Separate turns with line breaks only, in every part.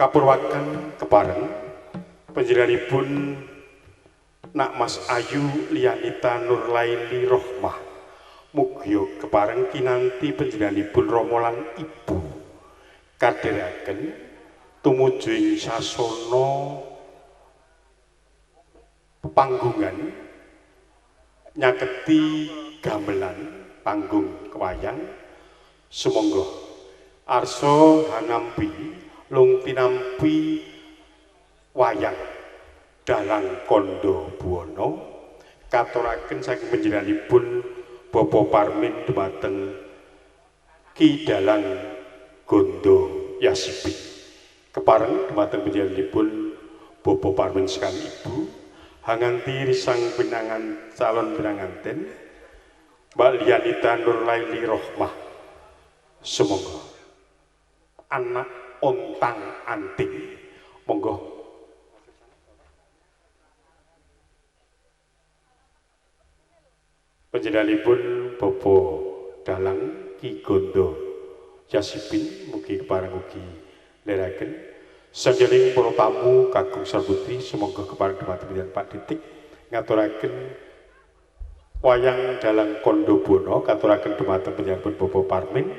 kapurwaken kepareng panjenenganipun Nak Mas Ayu Lianita Nurlaili Rohmah mugya kepareng kinanti panjenenganipun rama lan ibu kadheraken tumuju ing sasana pepanggungan nyaketi gamelan panggung kewayang sumangga arsa hanampi lung tinampi wayang dalang kondo buwana katuraken saking panjenenganipun Bapa Parmin dumateng Ki Dalang Gondo Yasipin kepareng dumateng panjenenganipun Bapa Parmin sekang ibu hanganti risang pinangan calon pinanganten Mbak Lianita Nurlaili Rohmah sumangga anak ontang anting monggo panjenenganipun Bapa Dalang Ki Gondo Yasipin mugi kepareng ugi leraken sanjroning para tamu kakung sarputri sumangga kepareng dhumateng Pak Ditik ngaturaken wayang dalang kondo bono katuraken dhumateng panjenenganipun Bapa Parmin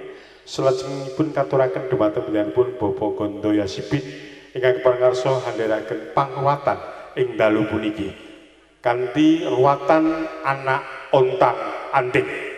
salajengipun katuraken dhumateng panjenenganipun Bapa Gondo Yasipin ingkang kepareng ngarsa handharaken pangruwatan ing dalu puniki kanthi ruwatan anak ontang anting.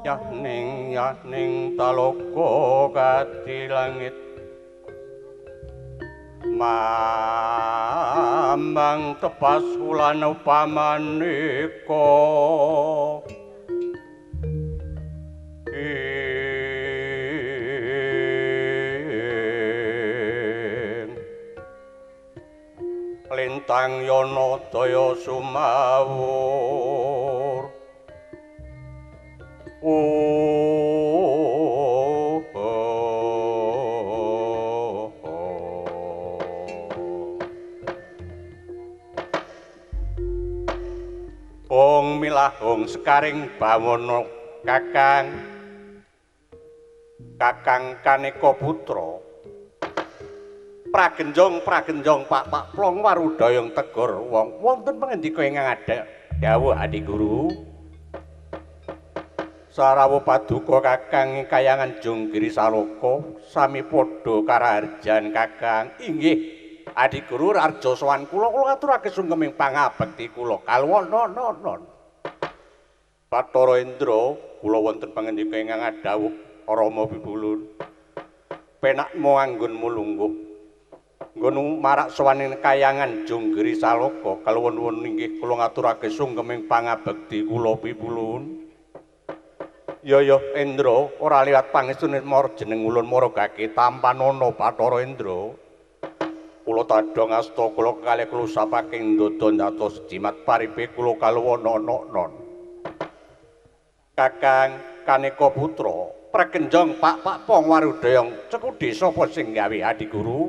Yaning talaga kati langit mambang tepas wulan upamaneka lintang yana daya sumawur Ong milahung sekaring bawana kakang Kaneka Putra pragenjong pak plong warudayang tegur wonten pangandika ingkang dawuh Adi Guru Sarawa paduka kakang kayangan Jonggiri Saloka sami padha karaharjan kakang inggih Adi Guru arja sowan kula aturake sungkeming pangabekti kula kalwana Bathara Indra kula wonten pangandika ingkang dawuh Rama Bibulun penakmu anggonmu lungguh nggonmu marak sowaning kayangan Jonggiri Saloka kaluwun inggih kula ngaturake sungkeming pangabekti kula Bibulun Ya Indra ora liwat pangestune mar jeneng ulun maragake tampanana Bathara Indra kula tadha ngasta kula kalih kula sapaking ndada ndatos jimat paripe kula kaluwana non Kakang Kaneka Putra prekenjong pak pong warudayang ceku desa apa sing gawe Adi Guru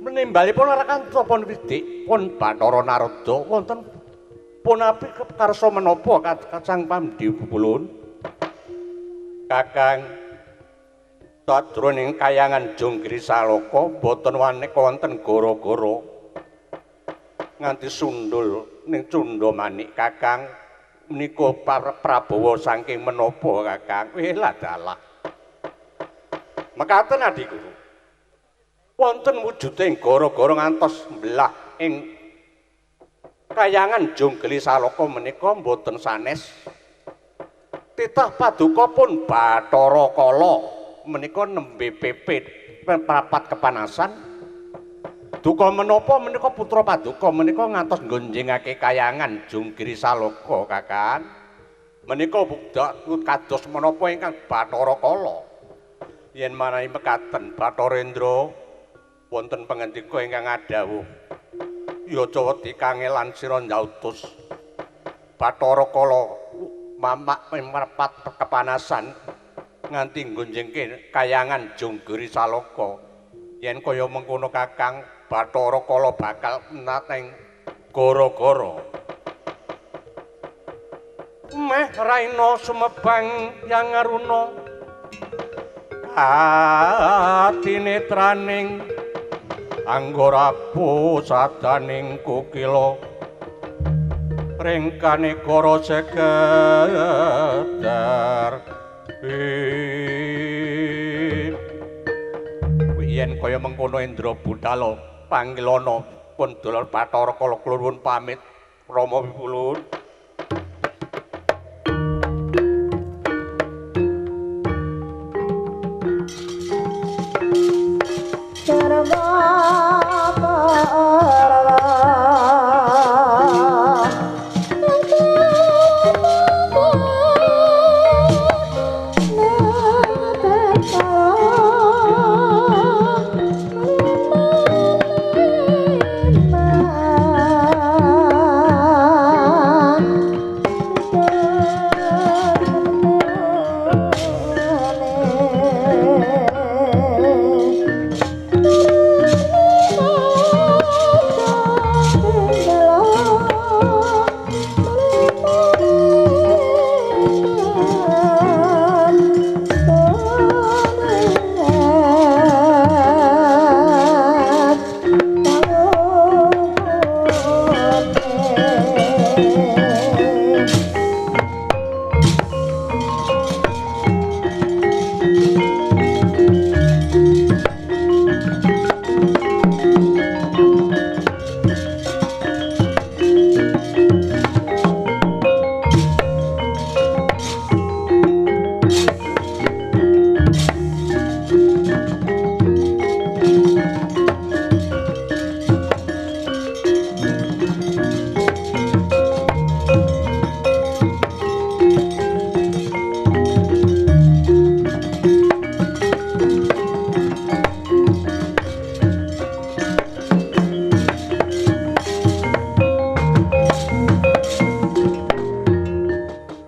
menimbalipun rakan pun widik pun Bathara Narada wonten punapi karsa menapa kacang pamdi Bibulun Kakang sadroning kayangan Jonggiri Saloka boten waneka wonten gara-gara nganti sundul ning Cunda Manik Kakang menika Prabowo saking menapa Kakang lah dalah mekaten Adi Guru wonten wujuding gara-gara ngantos mbelah ing kayangan Jonggiri Saloka menika boten sanes titah paduka pun Bathara Kala menika nembe pepet papat kepanasan duka menapa menika putra paduka menika ngantos nggonjengake kayangan Jonggiri Saloka Kakang menika budak kados menapa ingkang Bathara Kala yen manahi mekaten Bathara Indra wonten pangandika ingkang dawuh ya Jawati kangelan sira njautus Bathara Kala mamak merpat kepanasan nganti nggonjengke kayangan Jonggiri Saloka yen kaya mengkono Kakang Bathara Kala bakal nateng gara-gara meh raina sumebang yang ngaruna atinetraning anggora sadaning kukila ringkane kara sekedar yen kaya mengkono Indra Budala pangilana pun dolar Bathara Kala kula nuwun pamit Rama Bibulun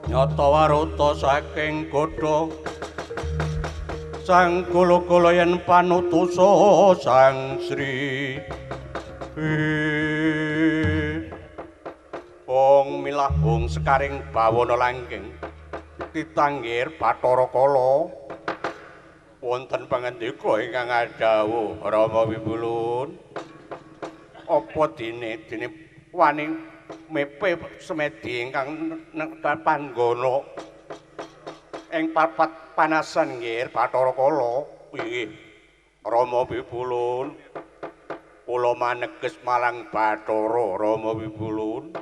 Nyata waruta saking godha sang kula-kula yen panutusa sang Sri Wong milah wong sekaring bawana langgeng titanggir Bathara Kala wonten pangandika ingkang adhawuh Rama Wibulun apa dene wani mepe semedi ingkang panggana ing papat panasan nggih Bathara Kala nggih Rama Wibulun kula maneges marang Bathara Rama Wibulun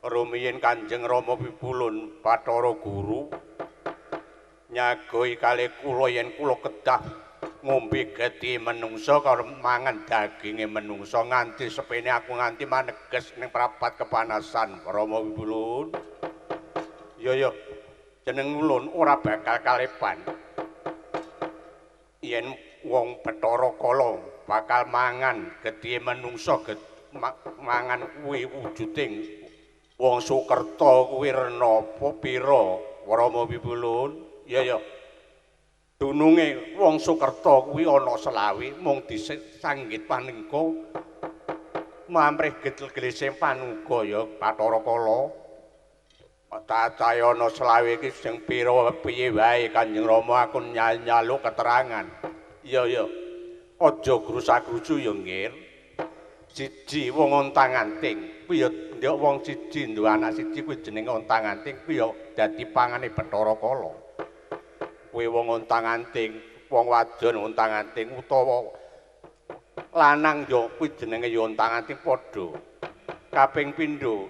rumiyin Kanjeng Rama Wibulun Bathara Guru nyagoi kalih kula yen kula kedah ngombe gedhe menungsa karo mangan daginge menungsa nganti sepene aku nganti maneges ning prapat kepanasan Rama Wibulun. Ya jeneng ulun ora bakal kalepan. Yen wong Bathara Kala bakal mangan gedhe menungsa mangan kuwi wujuding wong Sukerta kuwi rena apa pira Rama Wibulun. Ya. Dununge wong Sukerta kuwi ana selawe mung disanggit panengka mamrih gedel-gelese panuga ya Bathara Kala. Cacahe ana selawe iki sing pira piye wae Kanjeng Rama aku nyalu keterangan. Ya. Aja grusak-grusu ya nggih. Siji wong ontang-anting kuwi ya ndek wong siji duwe anak siji kuwi jenenge ontang-anting kuwi ya dadi pangane Bathara Kala. Kuwi wong ontang-anting, wong wadon ontang-anting utawa lanang ya kuwi jenenge ya ontang-anting padha. Kaping pindho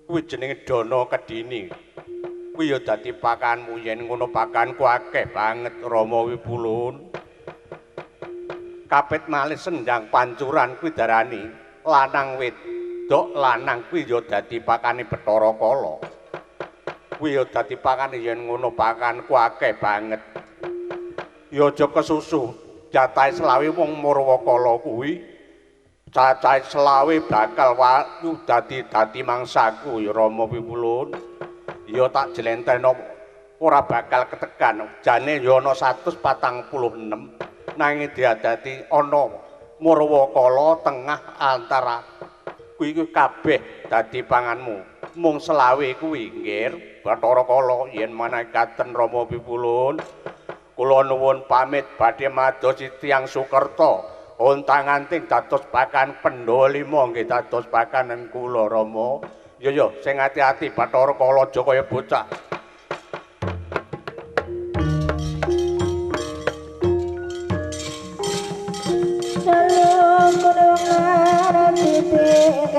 kuwi jenenge Dana Kedhini. Kuwi ya dadi pakanmu yen ngono pakanku akeh banget Rama Wibulun. Kapit malih sendang pancuran kuwi darani lanang wedok lanang kuwi ya dadi pakane Bathara Kala. Kuwi ya dadi pakane yen ngono pakanku akeh banget. Ya aja kesusu jatahe selawe wong Murwakala kuwi cacahe selawe bakal wayu dadi mangsaku ya Rama Wibulun. Ya tak jlenteno ora bakal ketekan jane ya ana 146 nanging diadati ana Murwakala tengah antara kuwi kabeh dadi panganmu mung selawe kuwi nggih Bathara Kala yen manakaten Rama Wibulun kula nuwun pamit badhe mados tiyang Sukerta ontang-anting dados pakan Pandhawa 5 nggih dados pakanen kula Rama. Ya sing ati-ati Bathara Kala aja kaya bocah.
Salam kudungan titik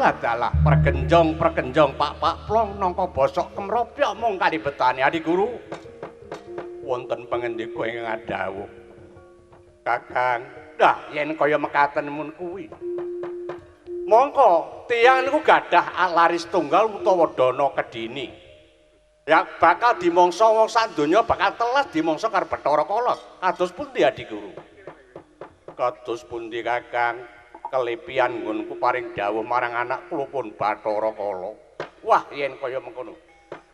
adalah pergenjong pak plong nangka bosok kemropyok mung kalibetane Adi Guru wonten pangendika ingkang adhawuh Kakang yen kaya mekaten mun kuwi mongko tiyang niku gadah laris tunggal utawa Dana Kedhini ya bakal dimangsa wong sak donya bakal telas dimangsa karo Bathara Kala kados pundi Adi Guru kados pundi Kakang kelepian nggonku paring dawuh marang anak kula pun Bathara Kala. Wah, yen kaya mengkono.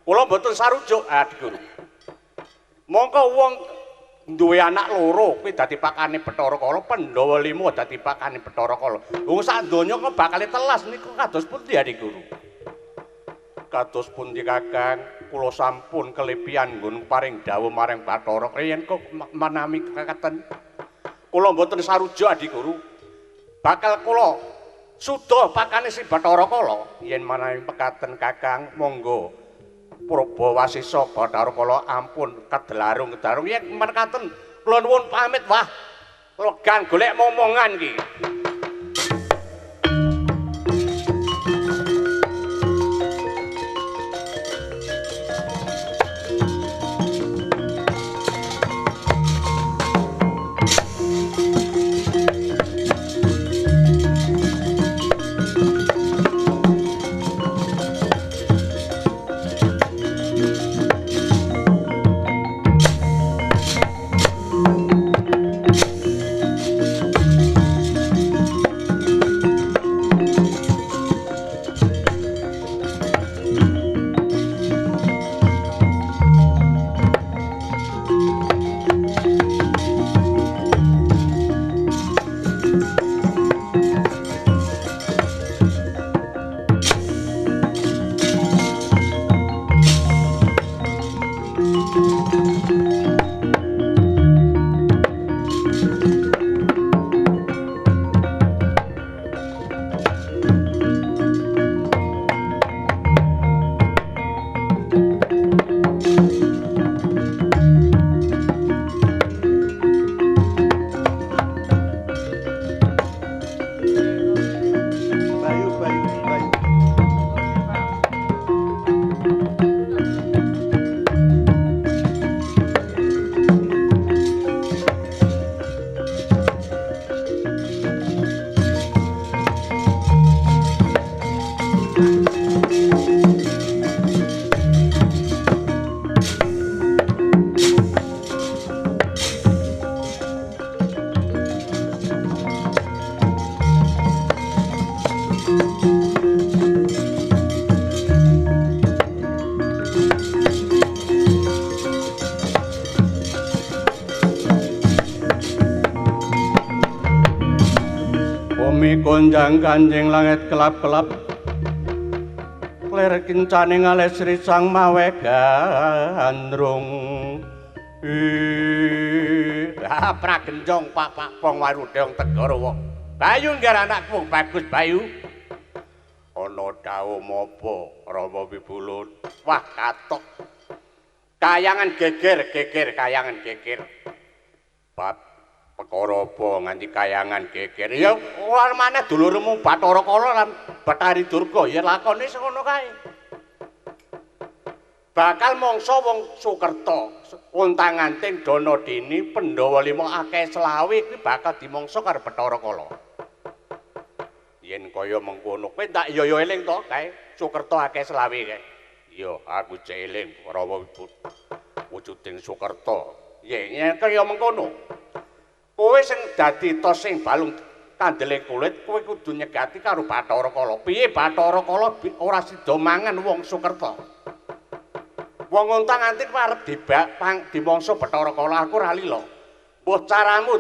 Kula mboten sarujuk, Adi Guru. Mongko wong duwe anak loro kuwi dadi pakane Bathara Kala, Pandhawa 5 dadi pakane Bathara Kala. Wong sak donya kok bakal telas niku kados pundi Adi Guru? Kados pundi Kakang? kula sampun kelepian nggon paring dawuh marang Bathara yen kok manami kekaten kula mboten saruja Adi Guru bakal kula suda pakane si Bathara Kala yen manami pekaten Kakang monggo Prabu Wasisa Bathara Kala ampun kedelarung yen mekaten kula nuwun pamit wah legan golek momongan iki. Konjang kanjing langit kelap-kelap ler kincane ngalesri sang mawe gandrung pragenjong Pak Pong Warudong Tegarawa Bayu nggar anakku bagus Bayu ana dawuh mapa Rama Wibula wah katok kayangan geger kayangan geger bab perkara apa nganti kayangan geger ya ora maneh dulurmu Bathara Kala lan Bathari Durga ya lakone semono kae bakal mangsa wong Sukerta untanganting Danadini Pandhawa 5 akeh selawe kuwi bakal dimangsa karo Bathara Kala yen kaya mengkono kowe tak yo eling to kae Sukerta akeh selawe kae iya aku cek eling Rama wujuding Sukerta yen kaya mengkono kowe sing dadi tos sing balung kandele kulit kowe kudu nyegati karo Bathara Kala. Piye Bathara Kala ora sida mangan wong Sukerta. Wong untang-anting arep dimangsa Bathara Kala aku ora lila. Mbuh caramu.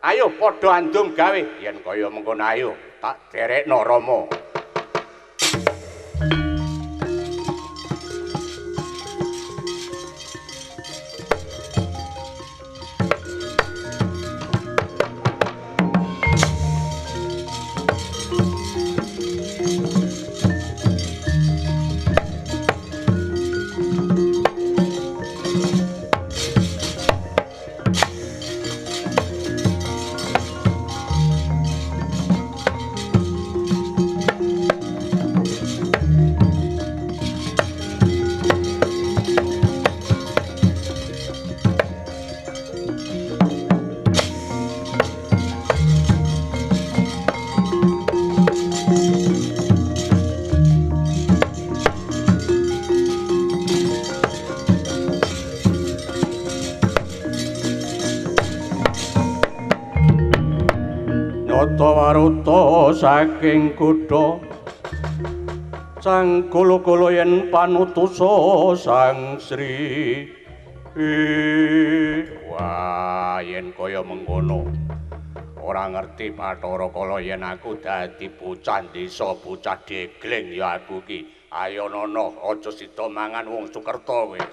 Ayo padha andum gawe. Yen kaya mengkono ayo tak derekno Rama. Waruta saking kutha sang kala-kala yen panutusa sang Sri wah yen kaya mengkono ora ngerti Bathara Kala yen aku dadi bocah desa bocah degling ya aku ki ayo nono aja sida mangan wong Sukerta kowe.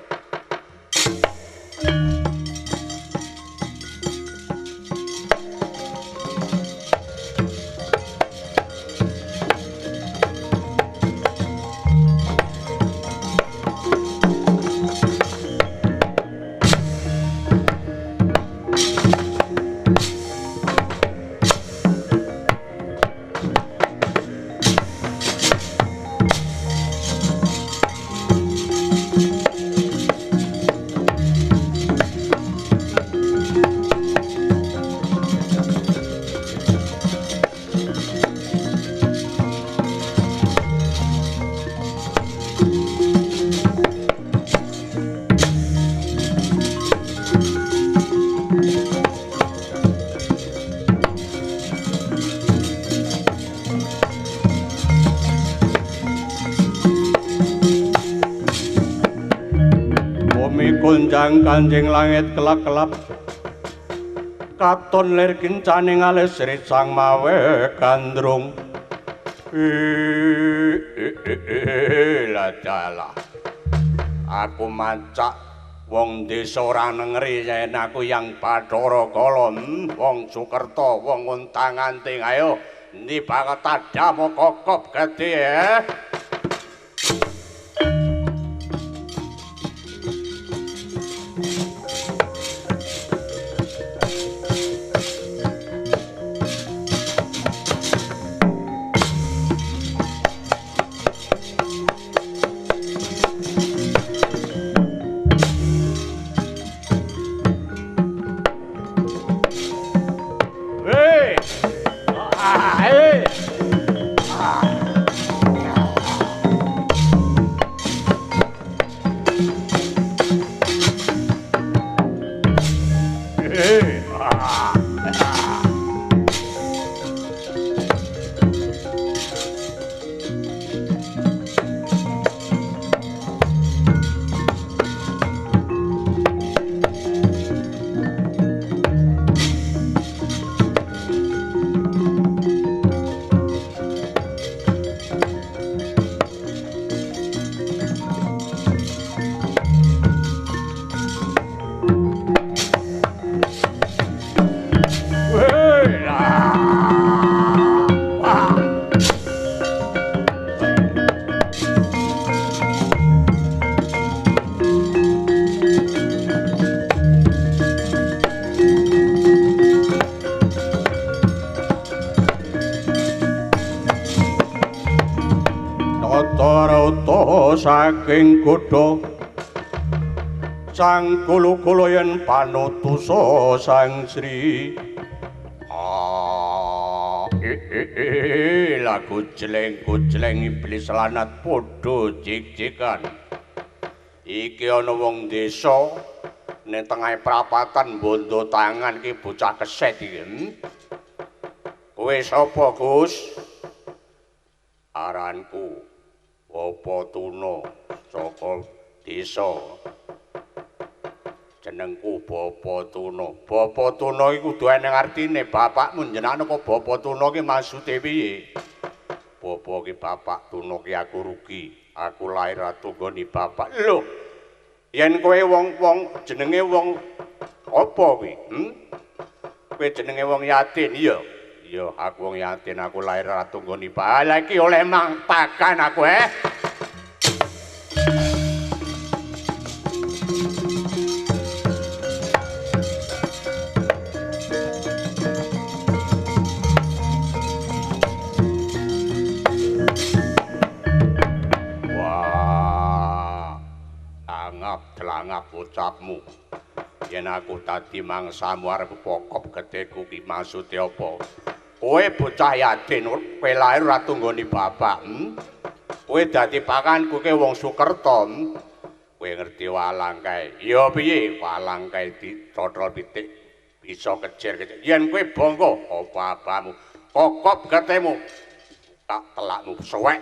Gunjang kanjing langit kelap-kelap katon lir kincane ngalis ricang mawe gandrung ladalah aku macak wong desa ora nengeri yen aku yang Bathara Kala wong Sukerta wong untang-anting ayo ndi bakal tadamo kokop gede ya. Saking godha sang kula-kula yen panutusa sang Sri lagu jeleng-jeleng iblis lanat padha jig-jigan iki ana wong desa ning tengah prapatan bondo tangan ki bocah keset iki kowe sapa Gus aranku Bapa Tuna saka desa. Jenengku Bapa Tuna. Bapa Tuna iku kudu ana artine bapakmu jenengane kok Bapa Tuna ki maksude piye? Bapa ki bapak, Tuna ki aku rugi. Aku lair atunggoni bapak. Lho. Yen kowe wong jenenge wong apa kuwi? Kowe jenenge wong yatim iya. Iya, aku wong yatim, aku lair atunggoni bapak. Lah iki oleh mangpakan aku Delangap ucapmu. Yen aku tadi mangsamu arep pokop gedheku ki maksude apa? Kowe bocah yatim, kowe lair ora tunggoni bapak. Kowe dadi pakanku ke wong Sukerta. Kowe ngerti walang kae. Ya piye? Walang kae dicotol pitik bisa kejer-kejer. Yen kowe bangga apa-apamu, kokop gedhemu tak telakmu suwek.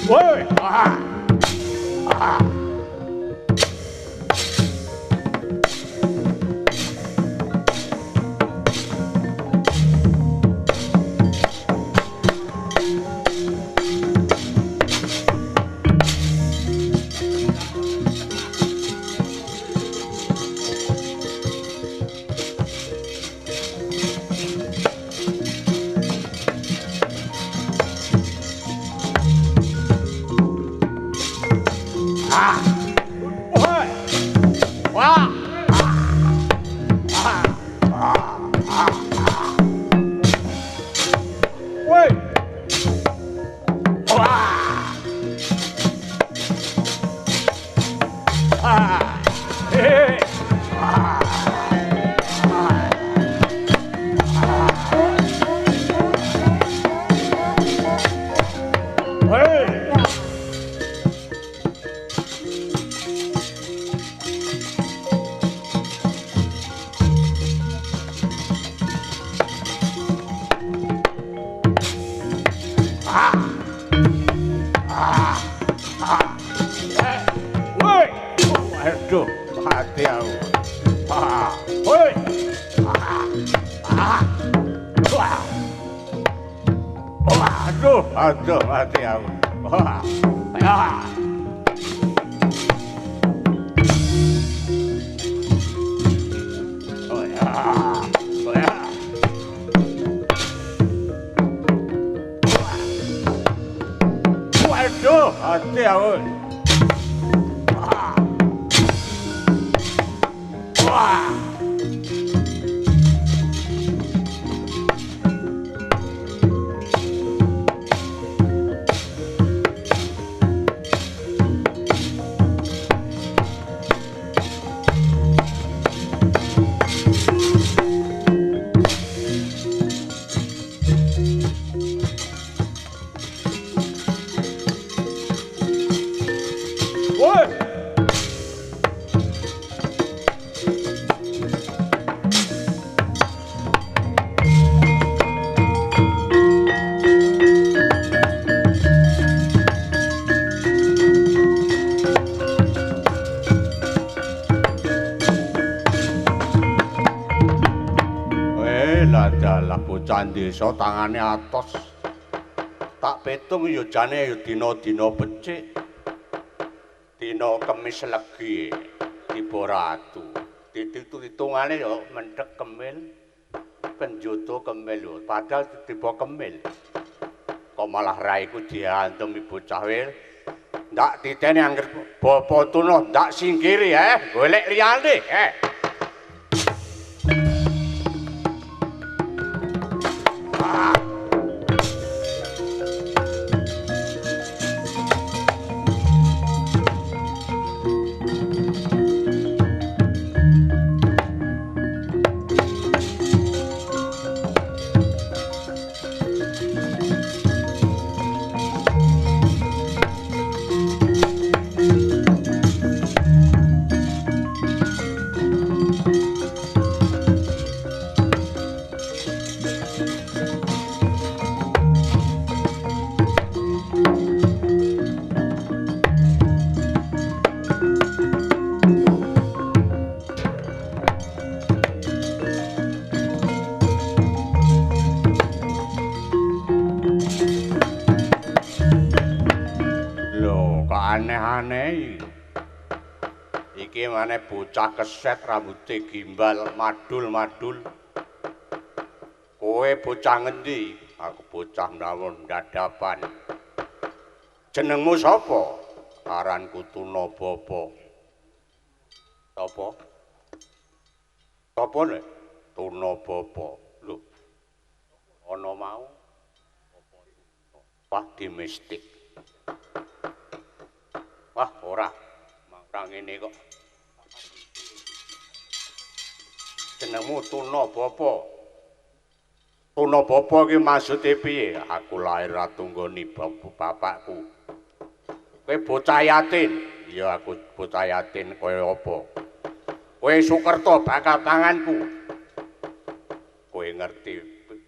Woi. Ah. Ah. Aduh, mati aku. Woi. Aduh, mati aku. Waduh, mati aku. Dalah bocah desa tangane atos. Tak petung ya jane ya dina-dina becik. Dina Kemis Legi tiba ratu. Ditungane ya menthek kemil. Penjoto kemil lho, padahal tiba kemil. Kok malah raiku diantemi bocah wil. Ndak titeni angger bapa tuna, ndak singkiri golek liyane aneh-aneh iki maneh bocah keset rambuté gimbal madul-madul kowe bocah ngendi aku bocah ndawon dadapan jenengmu sapa aranku Tuna Bapa sapa nek Tuna Bapa lho ana mau wah dimestik. Wah, ora ngene kok. Jenengmu Tuna Bapa. Tuna Bapa iki maksude piye? Aku lair ratunggoni bapakku. Kowe bocah yatim. Ya aku bocah yatim kaya apa? Kowe Sukerta bakal tanganku. Kowe ngerti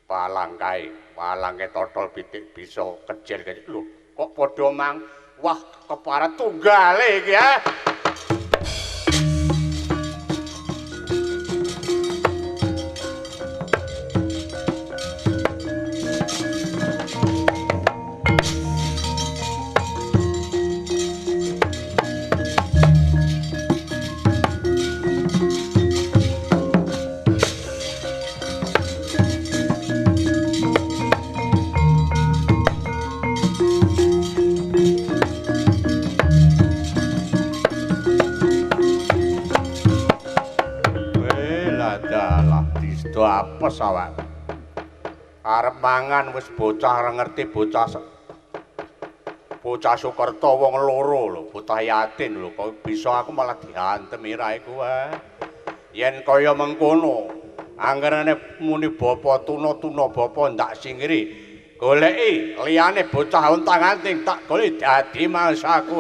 palang kae, palangke totol pitik bisa kecil-kecil. Lho, kok padha mang. Wah, keparet tunggale iki ya. Do apes awak. Arep mangan wis bocah ora ngerti bocah Sukerta wong loro lho, bocah yatin lho, kok bisa aku malah diantemi rae kuwe. Yen kaya mengkono, anggerane muni bapa tuna-tuna bapa ndak singiri. Goleki liyane bocah untang-anting tak golek dadi mangsaku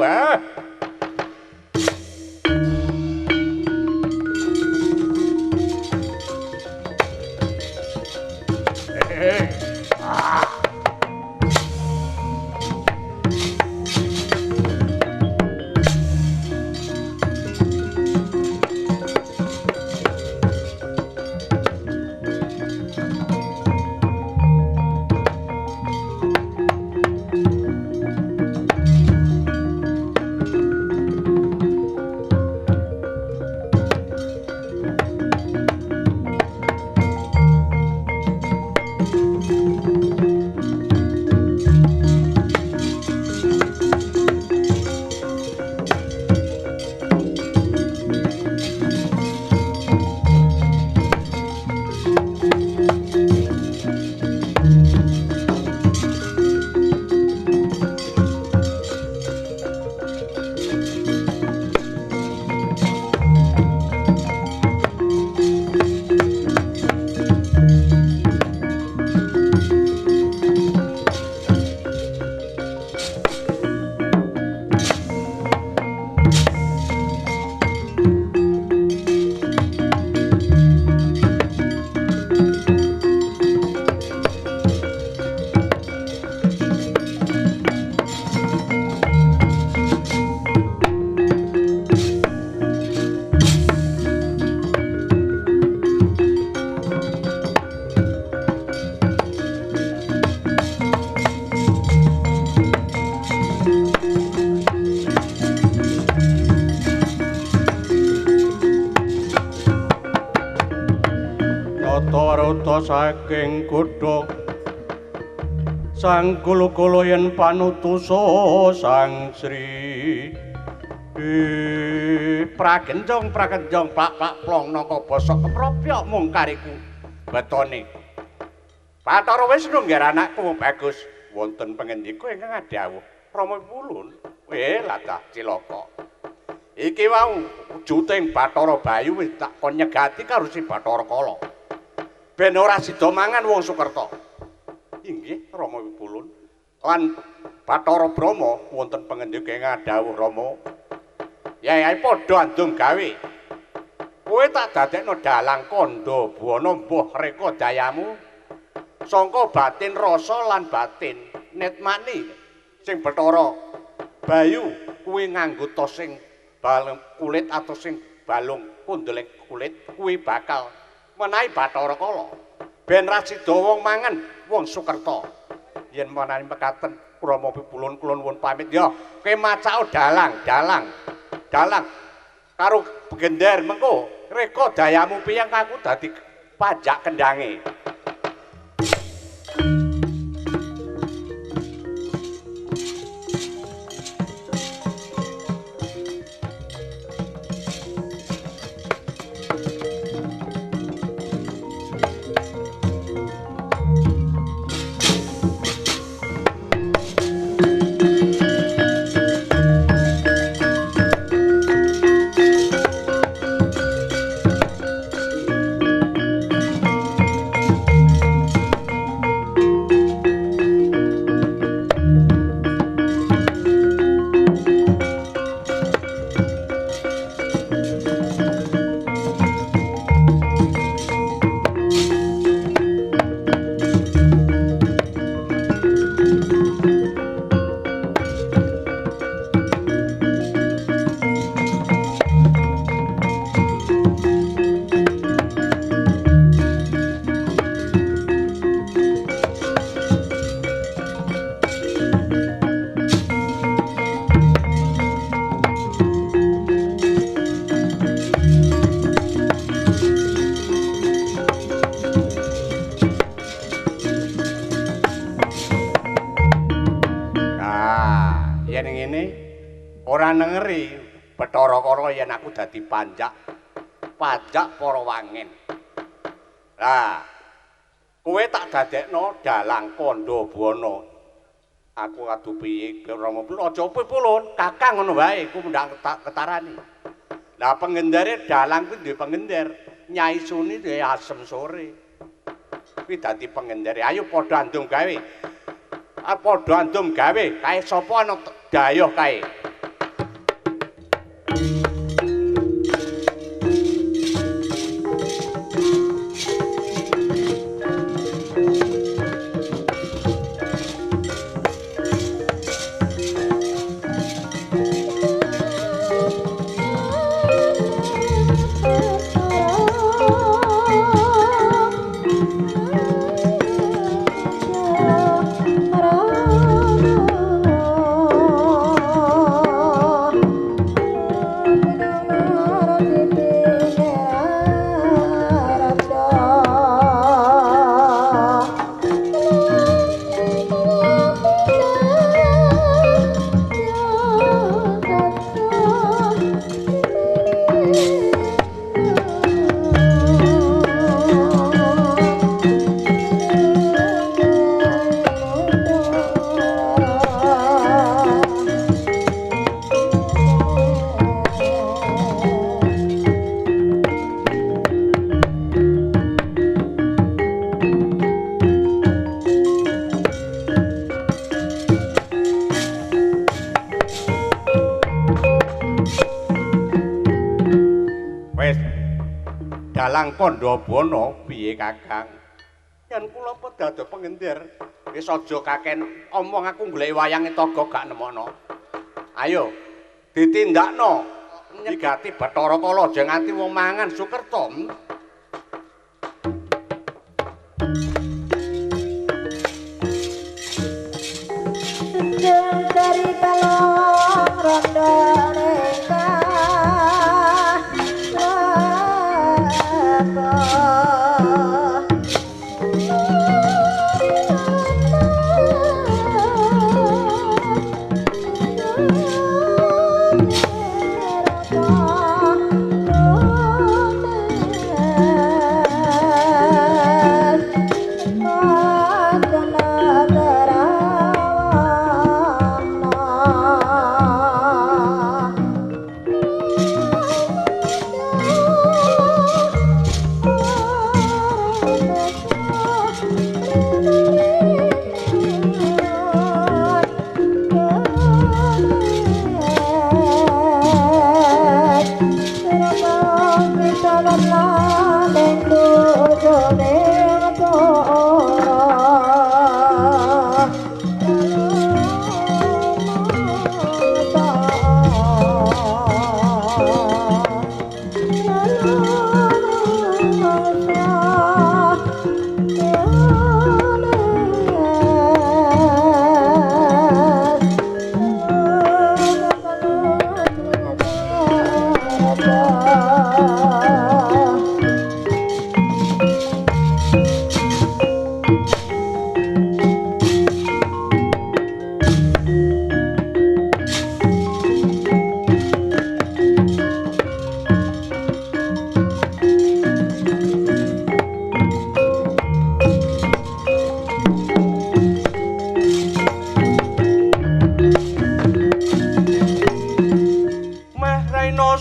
saking kutha sang kula-kula yen panutusa sang Sri pragenjong pak plong naka basa kepropyok mung kariku betone Bathara Wisnu nggih anakku bagus wonten pangendika ingkang dawuh Rama Wulun latah cilaka iki wau wujuting Bathara Bayu wis tak kon nyegati karo si Bathara Kala ben ora sida mangan wong Sukerta. Inggih Rama Wulun lan Bathara Brama wonten pangendika ingkang dawuh Rama. Yai padha andung gawe. Kowe tak dadekno dalang kandha buana mbuh reka dayamu sangka batin rasa lan batin netmani sing Bathara Bayu kuwi nganggo tos sing balung kulit atau sing balung kundeleng kulit kuwi bakal menawi Bathara Kala ben ra sida wong mangan wong Sukerta yen menawi mekaten Rama Wulun kula nuwun pamit ya kowe macao dalang karo begender mengko reka dayamu piyang aku dadi pajak kendange. manengeri Bathara Kala yen aku dadi pajak para wangen. Lah, kowe tak dadekno dalang Kandabana. Aku adu piye Rama aja pipulun, Kakang ngono wae, ku ndak ketarani. Lah pengendare dalang kuwi duwe pengender, Nyai Suni duwe Asem Sore. Kuwi dadi pengendare. Ayo padha andum gawe. Padha andum gawe, kae sapa ana dayoh kae. Dalang Kandabana piye Kakang? Yen kula pedhato pengendir, wis aja kaken omong aku golek wayange togo gak nemokno. Ayo ditindakno nyigati Bathara Kala aja nganti wong mangan Sukerta.
Dari kalong rondo reka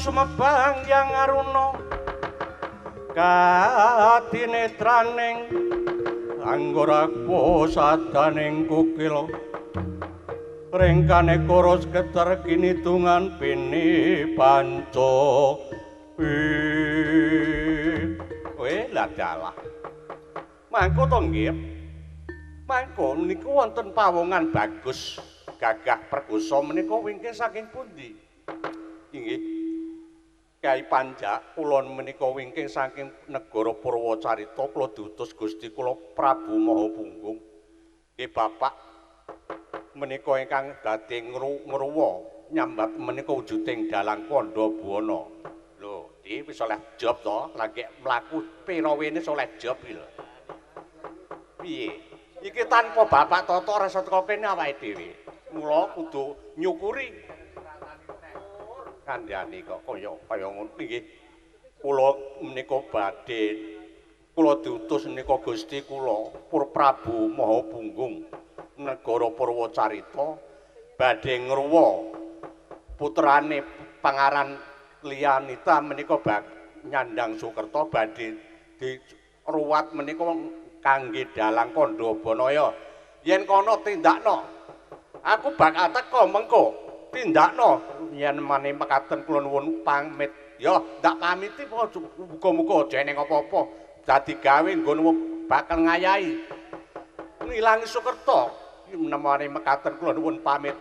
Sumebang yang aruno katinetraning anggora posadaning kukil rengkane koros keter kinidungan pini panco kowe lah dalah mangko to nggih mangko niku wonten pawongan bagus gagah perkosa menika wingking saking pundi inggih Kyai Panjak kula menika wingking saking negara Purwacarita kula diutus Gusti kula Prabu Mahapunggung. Nggih Bapak menika ingkang dadi ngruwa nyambat menika wujuding dalang Kandabana. Lho, iki wis oleh job to, lagi mlaku pira wene oleh job iki lho. Piye? Iki tanpa Bapak Toto rasa teko kene awake dhewe. Mula kudu nyukuri kandhani kok kaya ngono nggih. Kula menika badhe kula diutus menika Gusti kula Pur Prabu Mahapunggung negara Purwacarita badhe ngruwa putrane Pangaran Lianita menika nyandang Sukerta badhe diruwat menika kangge dalang Kandhabanaya. Yen kono tindakno. Aku bakal teka mengko tindakno yen maneh mekaten kula nuwun pamit. Ya, ndak pamiti muga-muga aja eneng apa-apa. Dadi gawe nggon bakal ngayahi. Ngilangi Sukerta. Menawa mekaten kula nuwun pamit.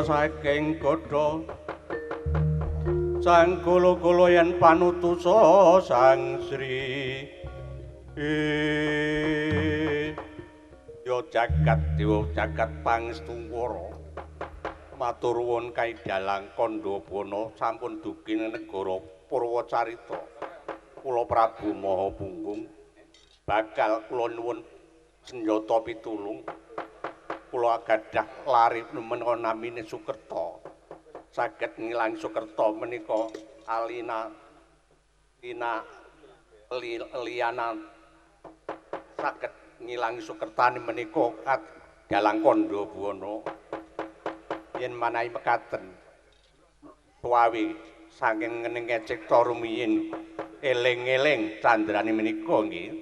Saking godha sang kula-kula yen panutusa sang Sri ya jagat dewa jagat pangestungwara matur nuwun kaidalang Kandhabana sampun dugi negara Purwacarita kula Prabu Mahapunggung bakal kula nuwun senjata pitulung kula gadah lari menika namine Sukerta saged ngilangi Sukerta menika Alina Liana saged ngilangi Sukertani menika dalang kandha buwana yen manahi mekaten suwawi saking ngening cipta rumiyin eling-eling candrani menika nggih.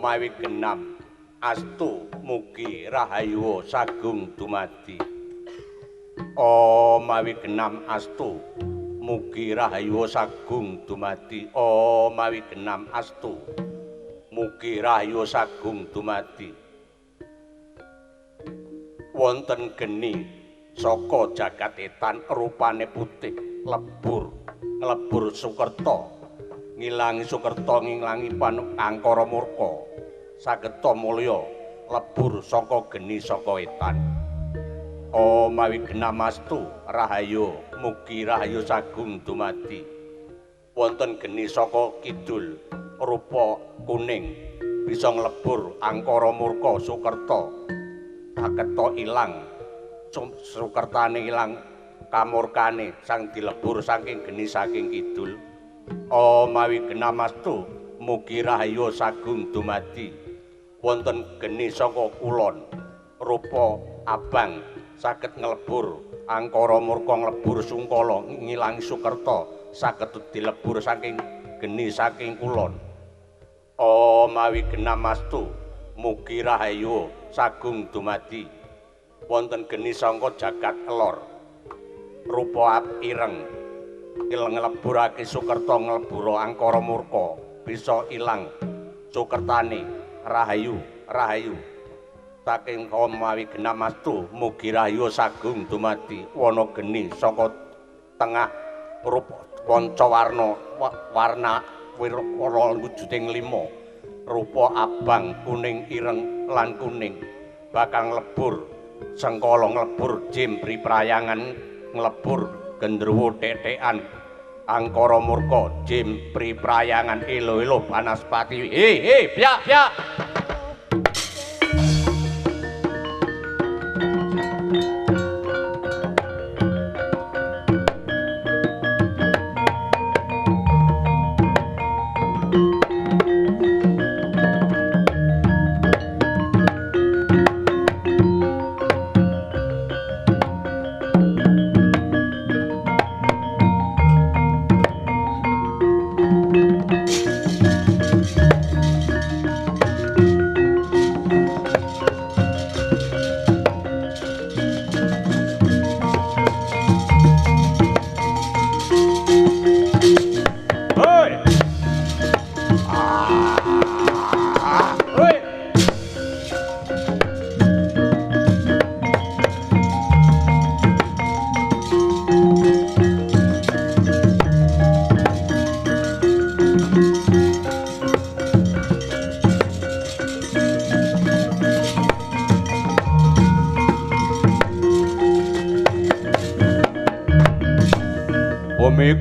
Mawi genam astu mugi rahayu sagung dumadi. Mawi genam astu mugi rahayu sagung dumadi. Mawi genam astu mugi rahayu sagung dumadi. Wonten geni saka jagat etan rupane putih lebur nglebur Sukerta ngilangi Sukerta ngilangi Angkara murka sageta mulya lebur saka geni saka etan. Mawi genamastu rahayu mugi rahayu sagung dumadi. Wonten geni saka kidul rupa kuning bisa nglebur Angkara murka Sukerta sageta ilang Sukertane ilang kamurkane sang dilebur saking geni saking kidul. Mawi genamastu mugi rahayu sagung dumadi. Wonten geni saka kulon rupa abang saged nglebur Angkara murka nglebur Sungkala ngilangi Sukerta saged dilebur saking geni saking kulon. Mawi genamastu mugi rahayu sagung dumadi. Wonten geni saka jagat elor rupa ireng ngleburake Sukerta nglebur Angkara murka bisa ilang Sukertane. Rahayu rahayu saking mawi genamastu mugi rahayu sagung dumadi. Wana geni saka tengah rupa pancawarna warna wujuding 5 rupa abang kuning ireng lan kuning bakal nglebur Sengkala nglebur Jim Priprayangan nglebur Gendruwo Tetekan Angkara murka Jim Priprayangan elo-elo Banaspati. Pyak.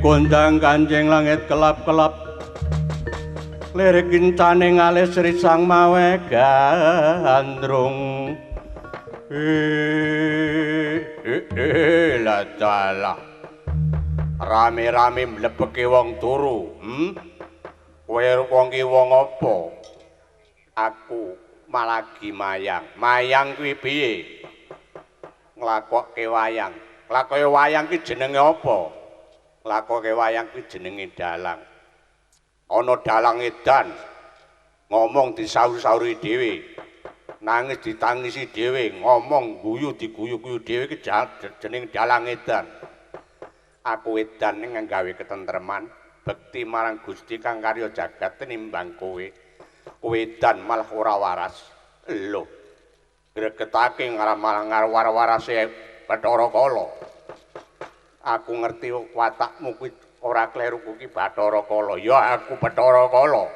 Kondang Kanjeng langit kelap-kelap lirik kincane ngalih Sri Sang Mawe gandrung ladalah rame-rame mlebeke wong turu. Kowe wong ki wong apa? Aku malagi mayang kuwi piye nglakokke wayang? Nglakokke wayang ki jenenge apa? Nglakokke wayang kuwi jenenge dalang. Ana dalang edan ngomong disaur-sauri dhewe, nangis ditangisi dhewe, ngomong guyu diguyu-guyu dhewe ki jeneng dalang edan. Aku edan ning nggawe ketentreman, bekti marang Gusti kang karya jagat tinimbang kowe. Kowe edan malah ora waras. Lho. Gregetake ngar war-warase Bathara Kala. Aku ngerti watakmu kuwi ora kleru kuwi Bathara Kala. Ya aku Bathara Kala.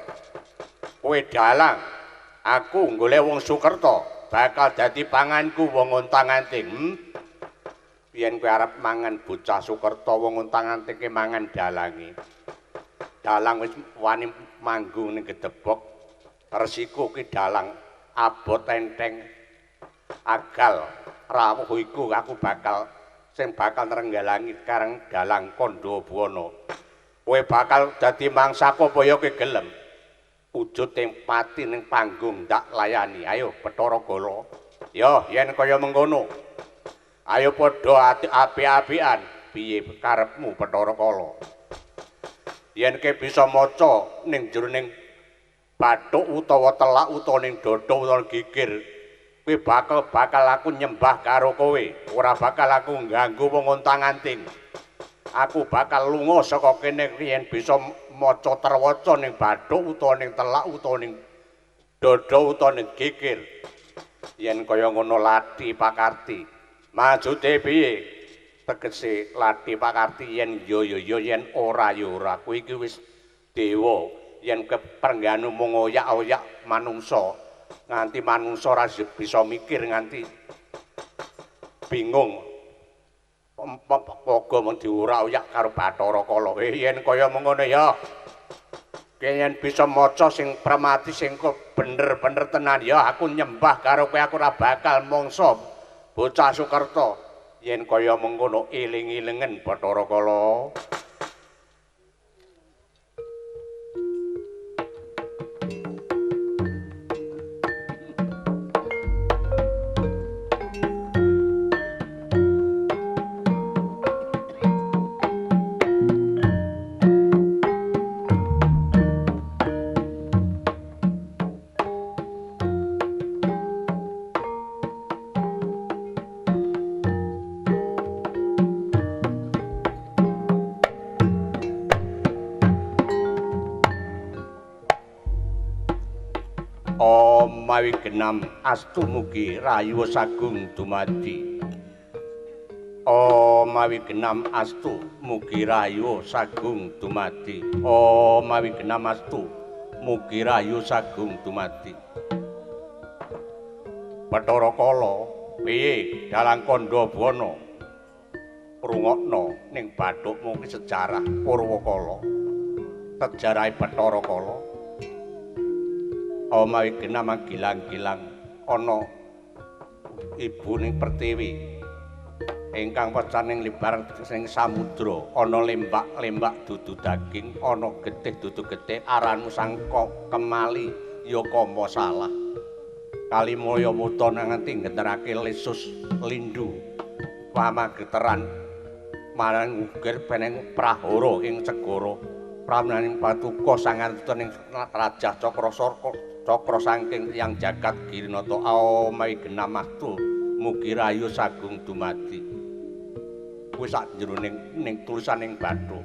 Kowe dalang. Aku golek wong Sukerta, bakal dadi panganku wong Untang-Anting. Yen kowe arep mangan bocah Sukerta wong Untang-Anting mangan dalange. Dalang wis wani manggung ning Gedebok. Resiko ki dalang abot enteng agal rawuh iku aku sing bakal nrenggalangi kareng dalang Kandhawana. Kowe bakal dadi mangsaku apa ya kowe gelem? Wujud pati ning panggung ndak layani. Ayo Bathara Kala. Ya yen kaya mengkono. Ayo padha api-apian. Piye karepmu Bathara Kala? Yen kowe bisa maca ning jroning bathuk utawa telak utawa ning dada utawa gigir, kowe bakal aku nyembah karo kowe, ora bakal aku ngganggu wong Untang-Anting. Aku bakal lunga saka kene yen bisa maca terwaca ning bathuk utawa ning telak utawa ning dada utawa ning gigir. Yen kaya ngono Lathi Pakarti, majude piye? Tegese Lathi Pakarti yen yo yen ora ya ora. Kowe iki wis dewa. Yen kepengganu mung oyak-oyak manungsa nganti manungsa ora bisa mikir nganti bingung pogo mung diura-oyak karo Bathara Kala. Yen kaya mengono ya yen bisa maca sing premati sing bener-bener tenan ya aku nyembah karo kowe, aku ora bakal mangsa bocah Sukerta. Yen kaya mengono eling-elengen Bathara Kala. Mawi genam astu mugi rayu sagung dumadi. Mawi genam astu mugi rayu sagung dumadi. Mawi genam astu mugi rayu sagung dumadi. Bathara Kala, piye dalang Kandhawana? Rungokno ning bathukmu ki sejarah Purwakala. Sejarahe Bathara Kala. Mawi genam gilang-gilang ana ibu ning Pertiwi ingkang pecan ning libar sing samudra, ana lembak-lembak dudu daging, ana getih dudu getih, aranmu sangka kemali ya kama salah. Kalimulya muta nganti ngenterake lesus lindu pamageteran marang ugir peneng prahara ing segara pramnaning patuko sangantuning rajah Cakra saking yang jagat Girinata. Mawi genam astu mugi rayu sagung dumadi. Kuwi sak jroning ning tulisaning bathuk.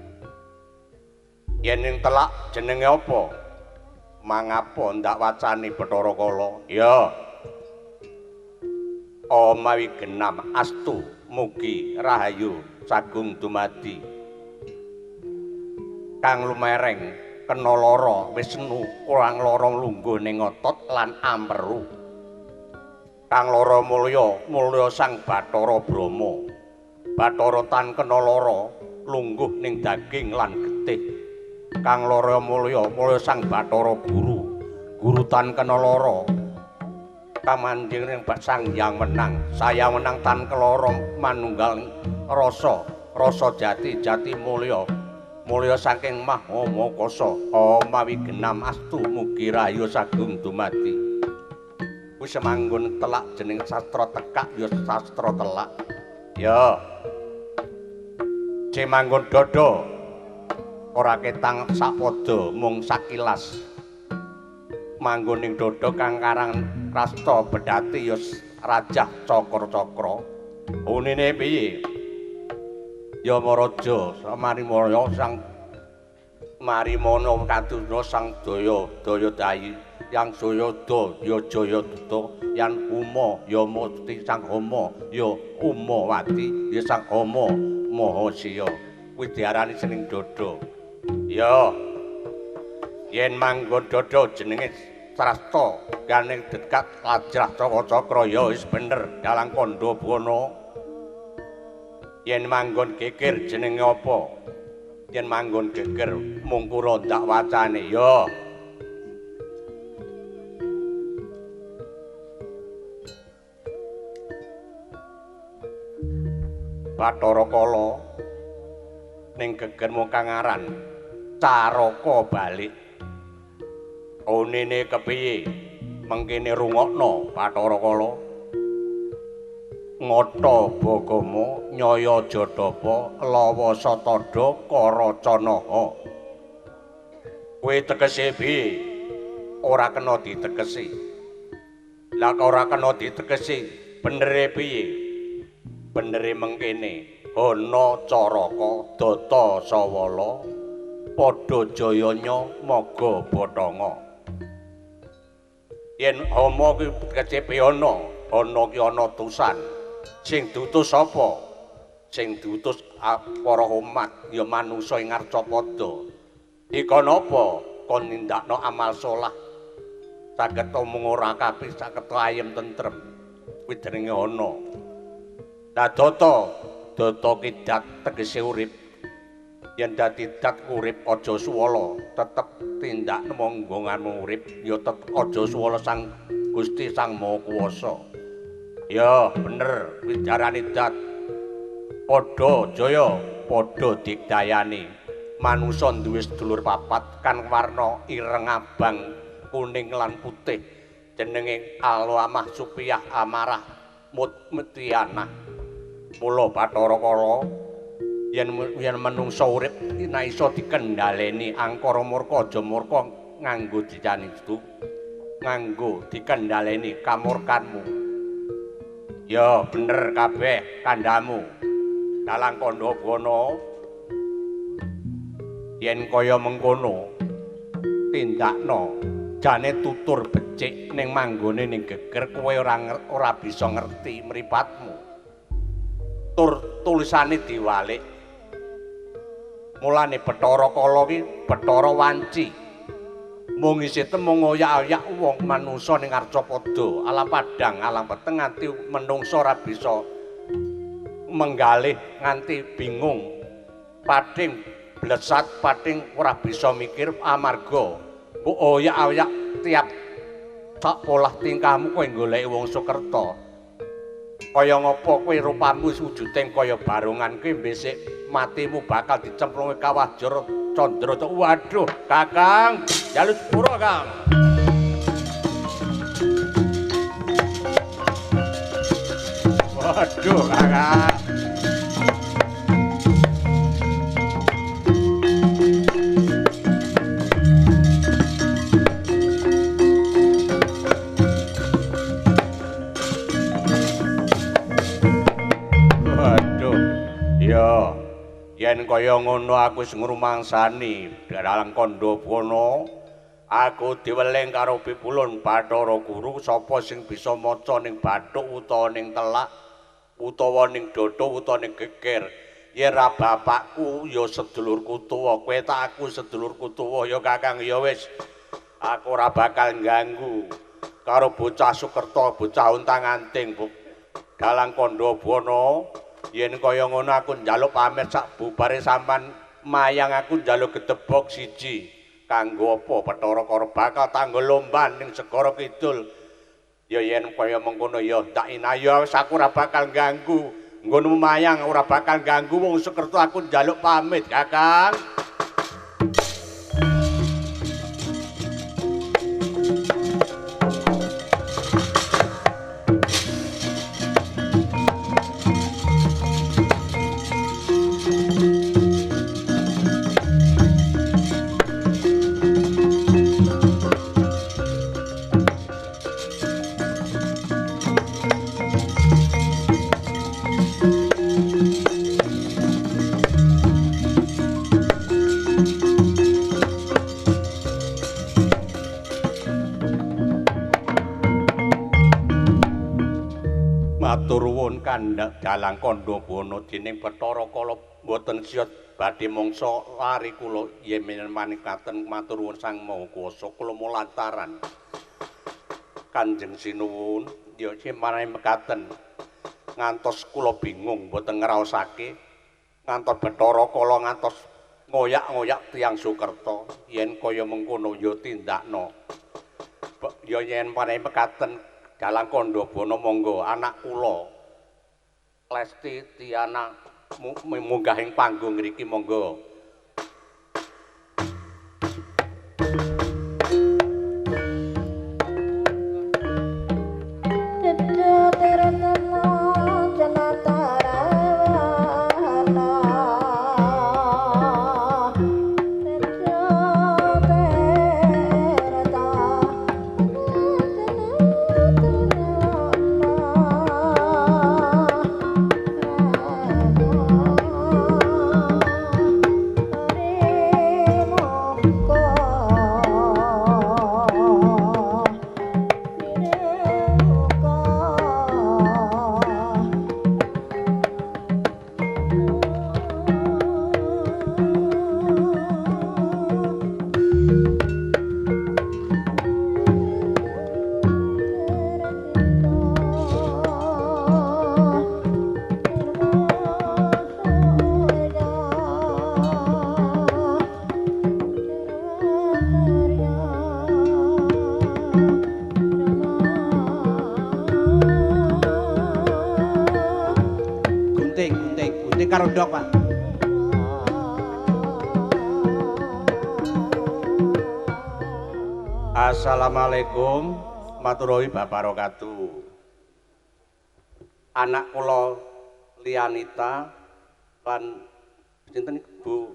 Yen ning telak jenenge apa? Mangapa ndak wacane Bathara Kala? Ya. Mawi genam astu mugi rahayu sagung dumadi. Kang lumereng kena lara Wisnu kurang lara lungguh ning otot lan amperu. Kang lara mulya Sang Bathara Brahma. Bathara tan kena lara lungguh ning daging lan getih. Kang lara mulya Sang Bathara Guru tan kena lara kamandhing ning Sang Hyang Wenang. Saya Wenang tan kelara manunggal rasa jati mulya saking Maha Mokasa. Mawi genam astu mugi rayu sagung dumadi. Kuwi semanggon telak jeneng sastra tekak ya sastra telak. Ya. Cemanggon dada ora ketang sapada mung sakilas. Manggon ning dada kang karang rasta bedhati ya rajah cakra-cakra. Unine piye? Yamaraja Marimana sang Marimana kaduna sang Dayadayi yang Jayada ya Jayaduta yang Uma ya Musti sang Hama ya Umawati ya sang Hama Mahasiya kuwi diarani Sening Dada ya yen manggon dada jenenge Trasta ganing dekat Lajrah Cakra ya wis bener Dalang Kandha Buwana yen manggon geger jenenge apa yen manggon geger mung kura ndak wacane ya Bathara Kala ning geger mung kangaran Caraka balik onene kepiye mengkene rungokno Bathara Kala Ngata Bagama Nyaya Jadapa Lawa Satada Karacanaha kowe tegese piye ora kena ditegesi lah ora kena ditegesi benere piye benere mengkene Hana Caraka Data Sawala padha jayanya maga bathanga yen Hama kuwi kecepe ana ki ana tusan sing dutus sapa sing dutus para umat ya manungsa ing Arcapada iki napa kon nindakno amal saleh saged mung ora kabeh saged ayem tentrem kuwi jenenge ana lah Data kidat tegese urip yen dadi dat urip aja suwala tetep tindak monggonganmu urip ya tetep aja suwala sang Gusti Sang Maha Kuwasa ya bener kuwi jarane dat padha jaya padha digdayani manungsa duwe sedulur papat kan warna ireng abang kuning lan putih jenenge Alwamah Supiyah Amarah Mutiyanah mula Bathara Kala yen manungsa urip nek iso dikendhaleni angkara murka aja murka nganggo dicanistu nganggo dikendhaleni kamurkanmu ya bener kabeh kandhamu Dalang Kandha Buwana yen kaya mengkono tindakno jane tutur becik ning manggone ning geger kowe ora bisa ngerti mripatmu tulisane diwalik mulane Bathara Kala ki Bathara Wanci mung isih temung oyak-oyak wong manungsa ning Arcapada alam padang alam peteng nganti menungsa ora bisa menggalih nganti bingung pating blesat pating ora bisa mikir amarga mbok oyak-oyak tiap sak polah tingkahmu kowe goleki wong Sukerta kaya ngapa kowe rupamu wujuding kaya barongan kowe besik matimu bakal dicemplungi kawah jero candra waduh Kakang jaluk sepura Kang waduh Kakang ya yen kaya ngono aku wis ngrumangsani Dalang Kandha Buwana aku diweling karo pipulun Bathara Guru sapa sing bisa maca ning bathuk utawa ning telak utawa ning dada utawa ning geger yen ra bapakku ya sedulurku tuwa kowe tak aku sedulurku tuwa ya Kakang ya wis aku ora bakal ganggu karo bocah Sukerta bocah untang-anting Dalang Kandha Buwana yen kaya ngono aku njaluk pamit sak bubare sampean mayang aku njaluk gedebok siji kanggo apa Bathara Kala bakal tanggo lomban ning Segara Kidul ya yen kaya mengkono ya tak inayo wis aku ora bakal ganggu nggonmu mayang ora bakal ganggu wong Sukerta aku njaluk pamit Kakang matur nuwun kandhang dalang kandha bono dening Bathara Kala mboten siyat badhe mangsa lari kula yen manikaten matur nuwun Sang Maha Kuwasa kula mulantaran Kanjeng Sinuwun ya semanahe mekaten ngantos kula bingung mboten ngraosake ngantos Bathara Kala ngantos ngoyak-ngoyak tiyang Sukerta yen kaya mengkono ya tindakna ya yen manahe mekaten dalang kandha bono monggo anak kula Lesti Tiana munggah ing panggung ngriki monggo karo ndok Pak. Assalamualaikum matur nuwun babarakatuh. Anak kula Lianita lan sinten Bu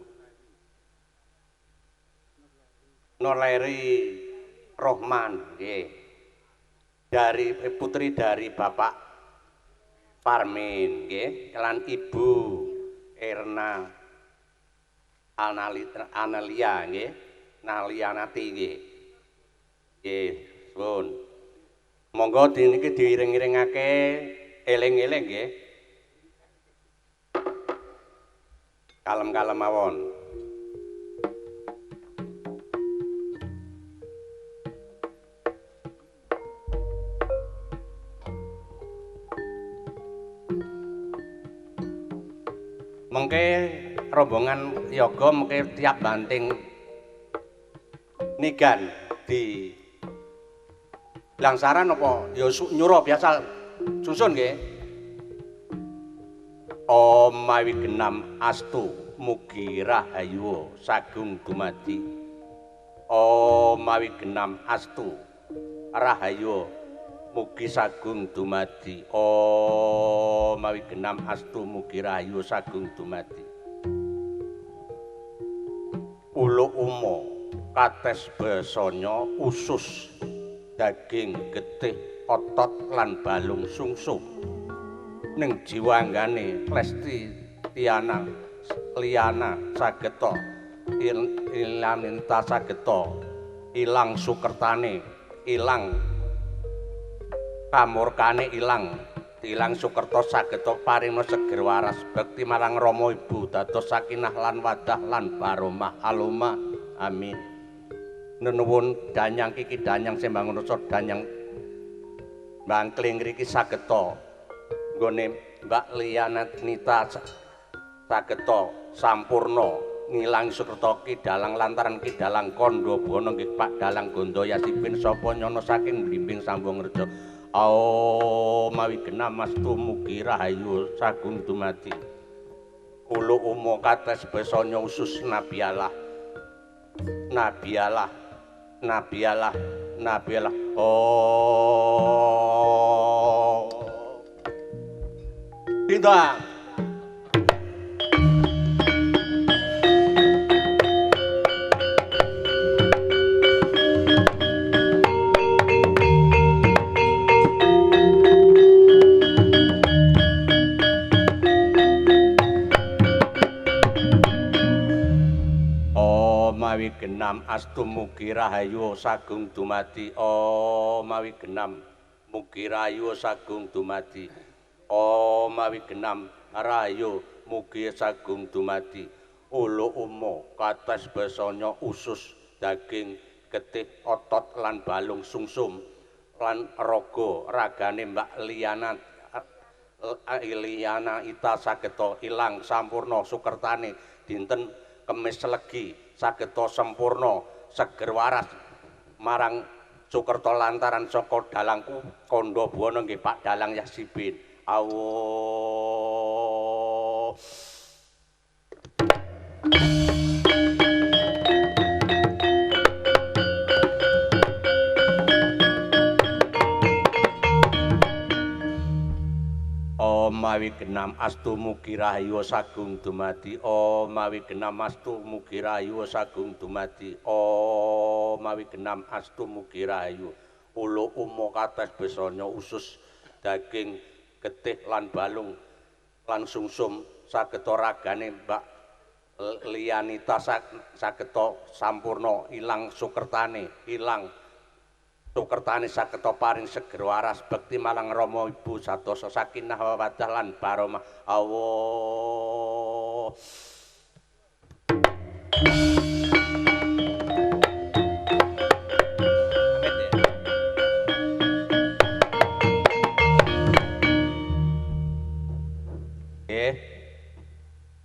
Noleri Rohman nggih. Dari putri dari Bapak Parmin nggih lan Ibu Erna Analia nggih Nalianati nggih nggih suwun monggo niki diiring-iringake eling-eling nggih kalem-kalem mawon mengke rombongan yoga mengke tiap banting nigan di langsaran apa ya nyuruh biasa susun nggih Om mawi genam astu mugi rahayu sagung dumadi Om mawi genam astu rahayu mugi sagung dumadi Om mawi genam astu mugi rahayu sagung dumadi Ulu umo kates besanya usus daging getih otot lan balung sungsum ning jiwanggane Lesti Tiana Liana sageta Ilaninta sageta ilang sukertane ilang kamurkane ilang Sukerta sageta paringna seger waras bekti marang Rama Ibu dados sakinah lan wadah lan baromah aloma amin nuwun danyang kiki danyang sembang rasa danyang bangkling ngriki sageta nggone Mbak Lianita sageta sampurna ngilang Sukerta Kidalang lantaran Kidalang kandha bana nggih Pak Dalang Gondoya Sipin sapa nyono saking Blimbing Sambung Reja mawi genam astu mugi rahayu sagung dumadi ulu umo kates besanya usus nabialah Bintang mawi genam astu mugi rahayu sagung dumadi mawi genam mugi rahayu sagung dumadi mawi genam rahayu mugi sagung dumadi ulu umo kates basanya usus daging getih otot lan balung sungsum lan raga ragane Mbak Liyana Ita sageta ilang sampurna sukertane dinten Kemis Legi sageta sempurna seger waras marang Sukerta lantaran saka dalangku kandha buwana nggih Pak Dalang Yasibin. Awo. Mawi genam astu mugi rahayu sagung dumadi mawi genam astu mugi rahayu sagung dumadi mawi genam astu mugi rahayu ulu umo kates besanya usus daging getih lan balung lan sungsum sageta ragane Mbak Lianita sageta sampurna ilang sukertane sageta paring seger waras bekti marang Rama Ibu sadosa sakinah mawaddah lan baromah Allah.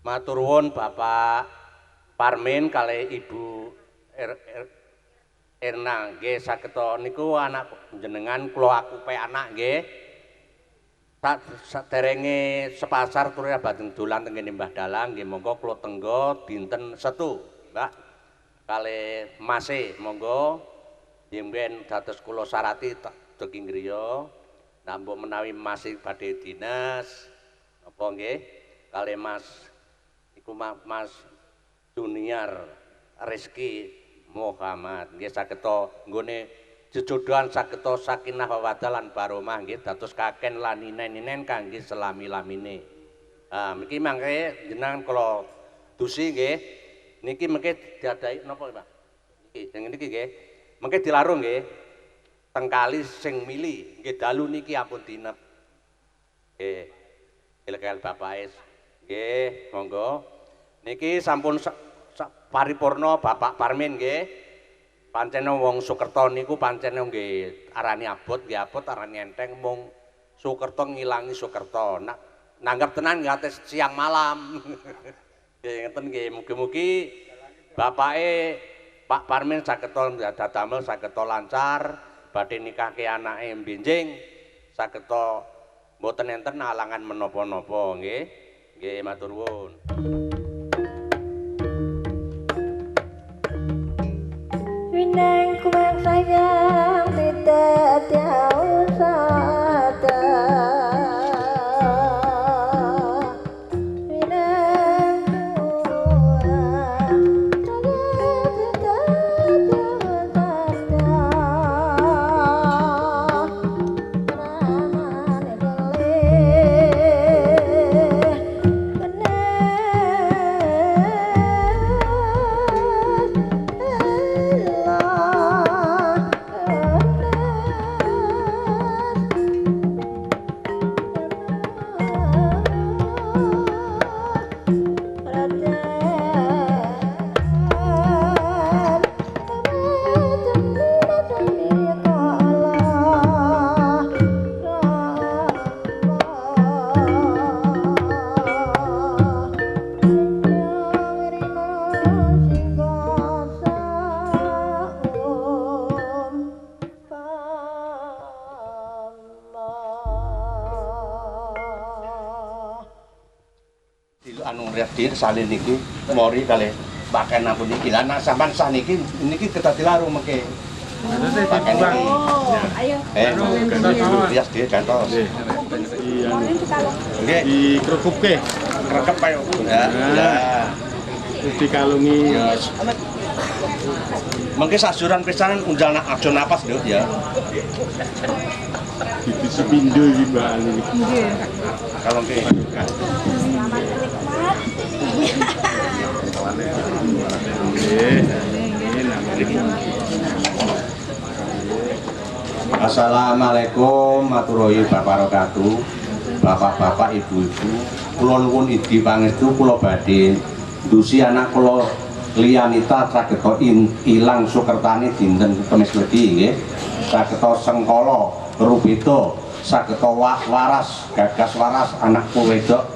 Matur nuwun Bapak Parmin kalih Ibu Erna nggih sageta niku anak jenengan kula aku pe anak nggih. Saderenge sepasar tur badhe dolan teng kene Mbah Dalang nggih monggo kula tenggo dinten Setu, Mbak. Kalih Mase monggo yen dados kula sarati dugi griya. Nampun menawi Mase badhe dinas apa nggih kalih Mas iku Mas Junior Rizky Muhammad nggih sageta nggone jejodhoan sageta sakinah mawaddah lan baromah nggih dados kaken lan ninen kangge selami-lamine. Miki mangke jenengan kula dusi nggih. Niki mengke diadahi napa Pak? Niki sing niki nggih. Mengke dilarung nggih. Teng kali sing mili nggih dalu niki ampun dinep. Nggih. Ilekal Bapak nggih monggo. Niki sampun paripurna Bapak Parmin nggih. Pancen wong Sukerta niku pancen nggih arani abot nggih abot arani enteng mung Sukerta ngilangi Sukerta. Nanggap tenan nggih siang malam. Nggih ngeten nggih mugi-mugi bapake Pak Parmin sageta dadamel sageta lancar badhe nikahke anake benjing sageta mboten enten alangan menapa-napa nggih. Nggih matur nuwun.
Wineng kuwang sayang tidak jauh sada Wineng kuwang sayang tidak jauh sada Ramane
salin niki mori kalih paken ampun niki lan sampean saniki niki kedah dilarung mengke. Paken niki.
Ayo.
Rias dhewe gantos. Nggih.
Dikrukupke.
Rekep ayo. Ya.
Dikalungi.
Mengke sajuran pisanan unjal aja napas lho ya.
Bibit pindo iki Mbak Ali.
Nggih.
Kalau nggih. Assalamualaikum warahmatullahi wabarakatuh. bapak-bapak, ibu-ibu, kula nuwun idi pangestu kula badhe ndusi anak kula Lianita sageta ilang sukertane dinten Kamis Legi nggih. Sageta Sengkala Rubito, sageta waras, gagas waras anakku wedok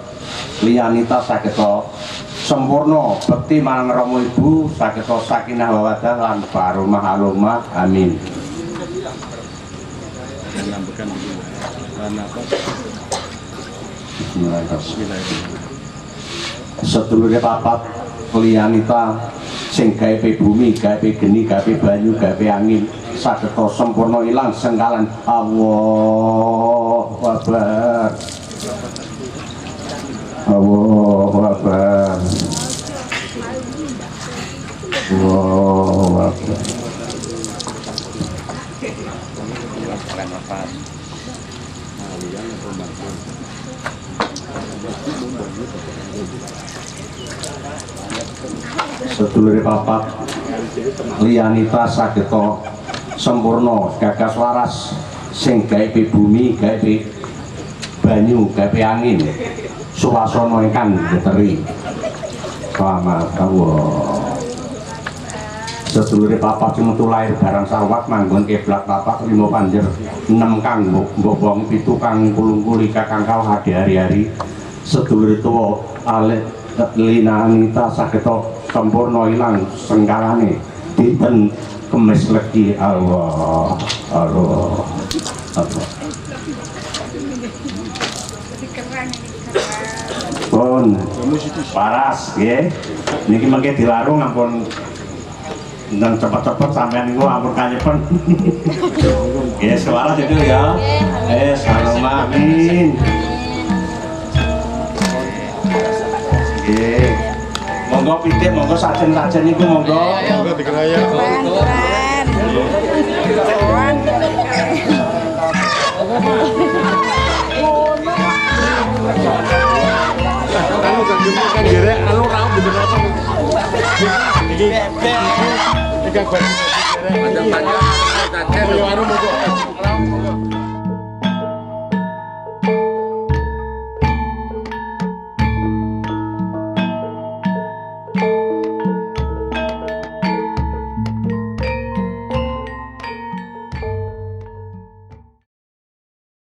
Lianita sageta sempurna bekti marang Rama Ibu, sageta sakinah mawaddah lan baromah alomah. Amin. Sedulure papat Lianita sing gawe bumi, gawe geni, gawe banyu, gawe angin sageta sempurna ilang sengkalan. Allahu Akbar. Allahu Akbar. Allahu Akbar. Sedulure papat Lianita sageta sempurna gagas waras sing gawe bumi, gawe banyu, gawe angin suwasana ingkang geteri. Selamat Allah. Sedulure papat sing metu lair barang sawat manggon kiblat papat 5 panjer 6 kang mbok wong 7 kang kulung-kuli kakang kalah hari-hari. Sedulure tuwa alih Lianita sageta sempurna ilang sengkalane dinten Kamis Legi. Allah Allah Allah. Pun paras nggih niki mengke dilarung ampun nang cepet-cepet sampean niku ampun kanyepen. Nggih sewaras itu ya. Salama amin. Nggih. Monggo pitik, monggo sajen-sajen niku monggo.
Monggo dikeraya. Anu kan gerek anu ra bener apa. Iki kan bagi gerek. Panjang-panjang. Yo anu monggo.